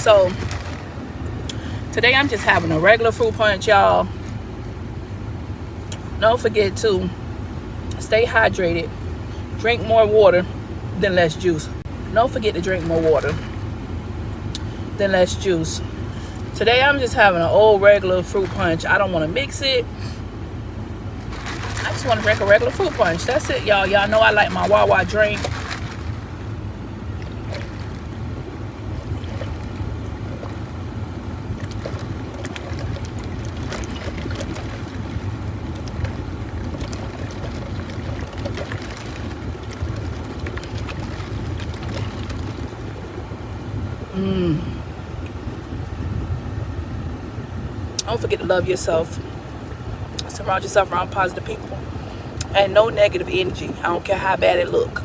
So today I'm just having a regular fruit punch, y'all. Don't forget to stay hydrated. Drink more water than less juice. Don't forget to drink more water than less juice. Today I'm just having an old regular fruit punch. I don't want to mix it. I just want to drink a regular fruit punch. That's it, y'all. Y'all know I like my Wawa drink. Don't forget to love yourself. Surround yourself around positive people. And no negative energy. I don't care how bad it look.